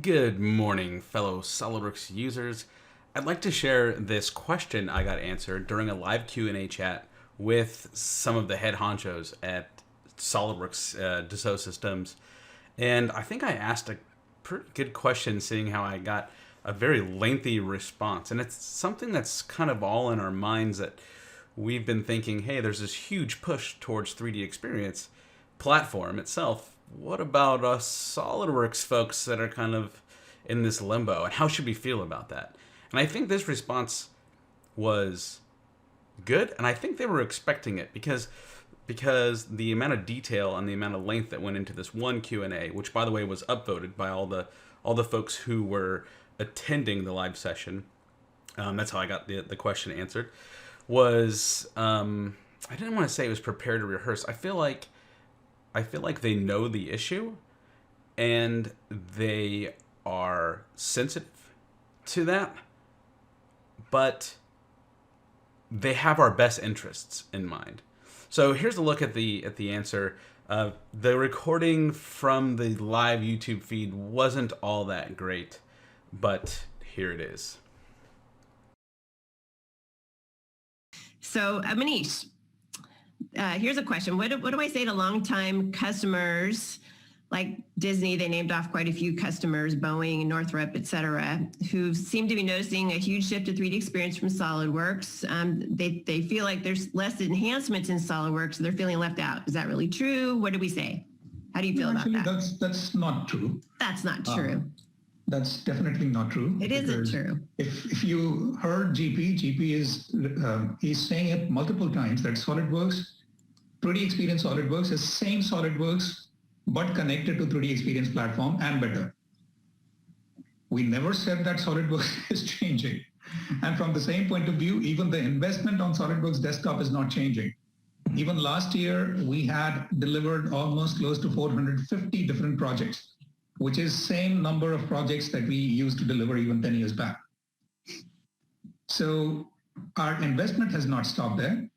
Good morning, fellow Solidworks users. I'd like to share this question I got answered during a live Q&A chat with some of the head honchos at Solidworks Dassault Systemes. And I think I asked a pretty good question, seeing how I got a very lengthy response. And it's something that's kind of all in our minds, that we've been thinking, hey, there's this huge push towards 3D experience platform itself. What about us SolidWorks folks that are kind of in this limbo, and how should we feel about that? And I think this response was good, and I think they were expecting it, because the amount of detail and the amount of length that went into this one Q&A, which by the way was upvoted by all the folks who were attending the live session. That's how I got the question answered. Was I didn't want to say it was prepared to rehearse. I feel like they know the issue, and they are sensitive to that, but they have our best interests in mind. So here's a look at the answer. The recording from the live YouTube feed wasn't all that great, but here it is. So, Manish, here's a question. What do I say to longtime customers like Disney? They named off quite a few customers, Boeing, Northrop, et cetera, who seem to be noticing a huge shift to 3D experience from SolidWorks. They feel like there's less enhancements in SolidWorks, so they're feeling left out. Is that really true? What do we say? How do you feel about that? That's not true. That's not true. That's definitely not true. It isn't true. If you heard GP is he's saying it multiple times that SolidWorks, 3D Experience SolidWorks is same SolidWorks, but connected to 3D Experience platform and better. We never said that SolidWorks is changing. And from the same point of view, even the investment on SolidWorks Desktop is not changing. Even last year, we had delivered almost close to 450 different projects, which is same number of projects that we used to deliver even 10 years back. So our investment has not stopped there.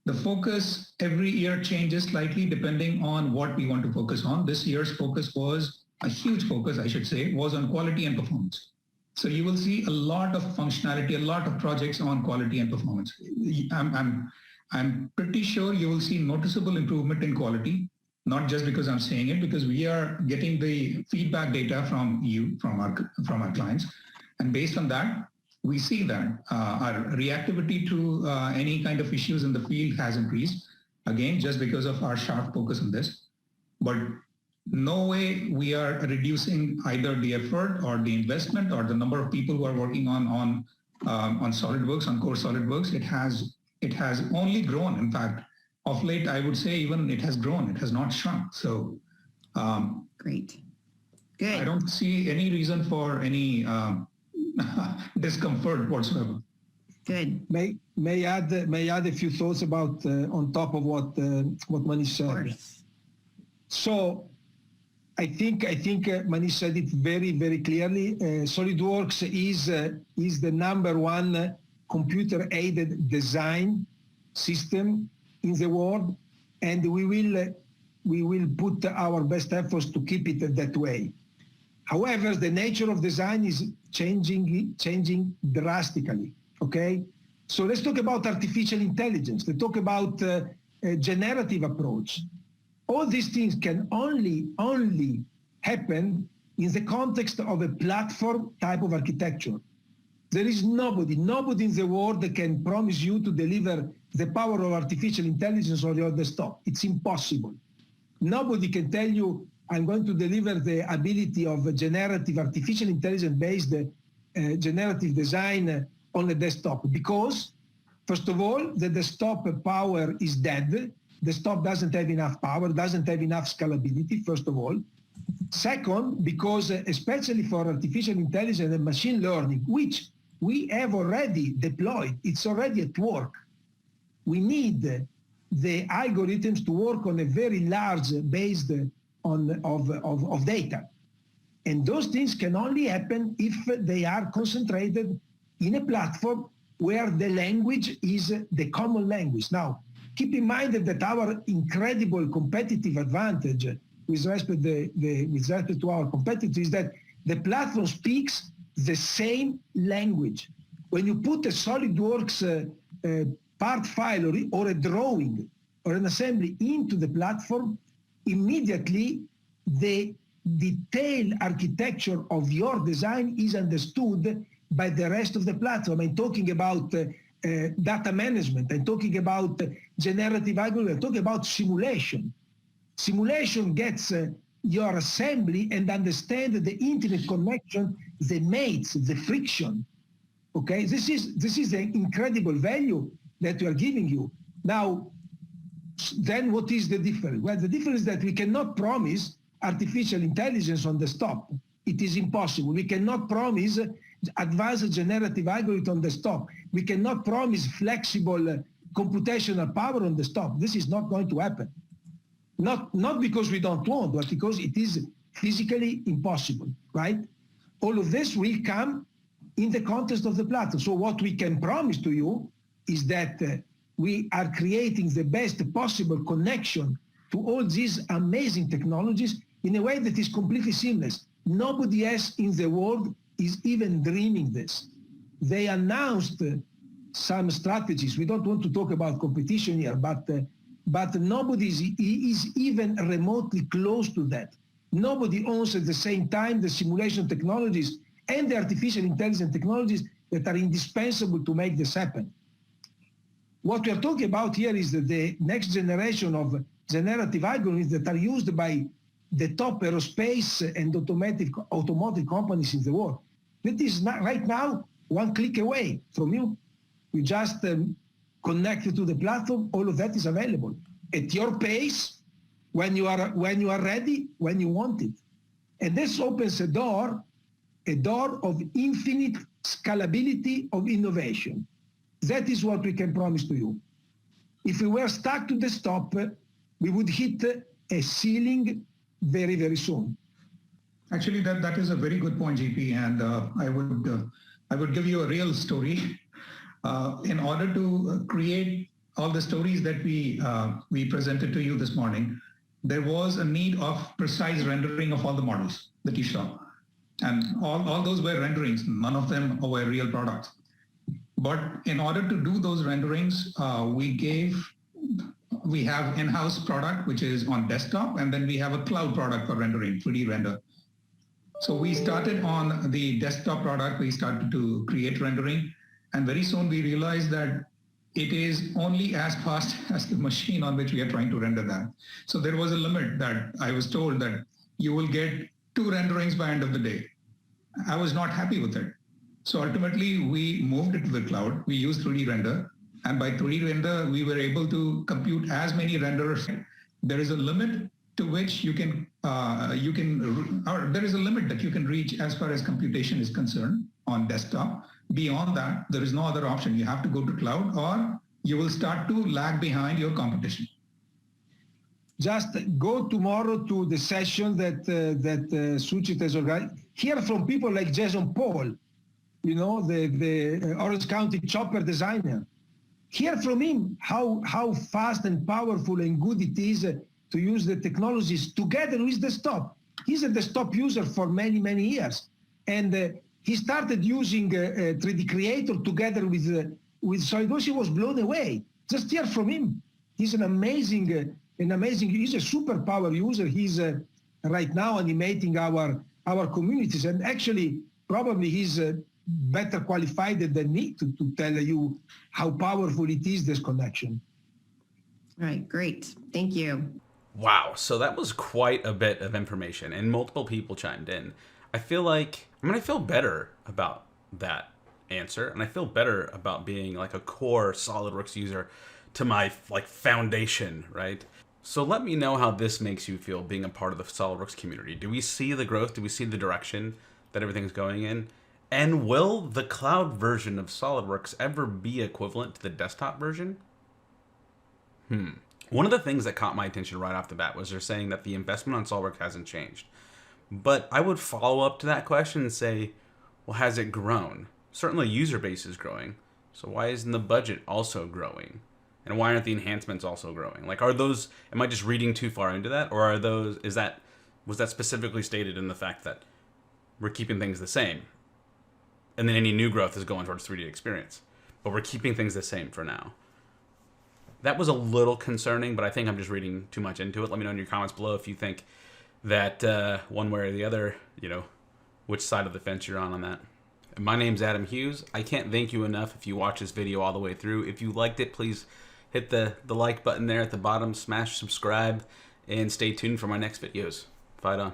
The focus every year changes slightly depending on what we want to focus on. This year's focus was, a huge focus I should say, was on quality and performance. So you will see a lot of functionality, a lot of projects on quality and performance. I'm pretty sure you will see noticeable improvement in quality, not just because I'm saying it, because we are getting the feedback data from you, from our clients. And based on that, we see that our reactivity to any kind of issues in the field has increased, again, just because of our sharp focus on this. But no way we are reducing either the effort or the investment or the number of people who are working on SolidWorks, on core SolidWorks. It has only grown. In fact, of late, I would say even it has grown. It has not shrunk. So Great. Good. I don't see any reason for any discomfort whatsoever. Good. May add a few thoughts about on top of what Manish said. So I think Manish said it very, very clearly. SolidWorks is the number one computer-aided design system in the world, and we will put our best efforts to keep it that way. However, the nature of design is changing drastically. Okay, so let's talk about artificial intelligence. Let's talk about a generative approach. All these things can only happen in the context of a platform type of architecture. There is nobody in the world that can promise you to deliver the power of artificial intelligence on your desktop. It's impossible. Nobody can tell you, I'm going to deliver the ability of a generative artificial intelligence-based generative design on the desktop, because, first of all, the desktop power is dead. Desktop doesn't have enough power, doesn't have enough scalability, first of all. Second, because especially for artificial intelligence and machine learning, which we have already deployed, it's already at work. We need the algorithms to work on a very large base of data. And those things can only happen if they are concentrated in a platform where the language is the common language. Now, keep in mind that our incredible competitive advantage with respect to our competitors is that The platform speaks the same language. When you put a SolidWorks part file or a drawing or an assembly into the platform, immediately the detailed architecture of your design is understood by the rest of the platform. I'm talking about data management. I'm talking about generative algorithm. I'm talking about simulation. Simulation gets your assembly and understand the internet connection, the mates, the friction. Okay, this is an incredible value that we are giving you. Now, then what is the difference? Well, the difference is that we cannot promise artificial intelligence on the desktop. It is impossible. We cannot promise advanced generative algorithm on the desktop. We cannot promise flexible computational power on the desktop. This is not going to happen. Not because we don't want, but because it is physically impossible, right? All of this will come in the context of the platform. So what we can promise to you is that we are creating the best possible connection to all these amazing technologies in a way that is completely seamless. Nobody else in the world is even dreaming this. They announced some strategies. We don't want to talk about competition here, but nobody is even remotely close to that. Nobody owns at the same time the simulation technologies and the artificial intelligence technologies that are indispensable to make this happen. What we are talking about here is the next generation of generative algorithms that are used by the top aerospace and automotive companies in the world. That is not, right now, one click away from you. You just connect to the platform, all of that is available at your pace, when you are ready, when you want it. And this opens a door of infinite scalability of innovation. That is what we can promise to you. If we were stuck to the desktop, we would hit a ceiling very, very soon. Actually, that is a very good point, GP, and I would give you a real story. In order to create all the stories that we presented to you this morning, there was a need of precise rendering of all the models that you saw. And all those were renderings, none of them were real products. But in order to do those renderings, we have in-house product, which is on desktop, and then we have a cloud product for rendering, 3D render. So we started on the desktop product, we started to create rendering, and very soon we realized that it is only as fast as the machine on which we are trying to render that. So there was a limit that I was told that you will get 2 renderings by end of the day. I was not happy with it. So ultimately we moved it to the cloud. We used 3D render, and by 3D render, we were able to compute as many renderers. There is a limit to which there is a limit that you can reach as far as computation is concerned on desktop. Beyond that, there is no other option. You have to go to cloud, or you will start to lag behind your competition. Just go tomorrow to the session that Suchit has organized. Hear from people like Gian Paolo, the Orange County chopper designer. Hear from him how fast and powerful and good it is to use the technologies together with desktop. He's a desktop user for many, many years. And he started using 3D Creator together with SolidWorks. He was blown away. Just hear from him. He's he's a superpower user. He's right now animating our communities. And actually, probably he's better qualified than me to tell you how powerful it is, this connection. All right, great. Thank you. Wow, so that was quite a bit of information, and multiple people chimed in. I feel better about that answer, and I feel better about being like a core SolidWorks user to my foundation, right? So let me know how this makes you feel being a part of the SolidWorks community. Do we see the growth? Do we see the direction that everything's going in? And will the cloud version of SolidWorks ever be equivalent to the desktop version? One of the things that caught my attention right off the bat was they're saying that the investment on SolidWorks hasn't changed. But I would follow up to that question and say, well, has it grown? Certainly user base is growing. So why isn't the budget also growing? And why aren't the enhancements also growing? Am I just reading too far into that? Or was that specifically stated in the fact that we're keeping things the same. And then any new growth is going towards 3D experience. But we're keeping things the same for now. That was a little concerning, but I think I'm just reading too much into it. Let me know in your comments below if you think that one way or the other, which side of the fence you're on that. My name's Adam Hughes. I can't thank you enough if you watch this video all the way through. If you liked it, please hit the like button there at the bottom, smash subscribe, and stay tuned for my next videos. Fight on.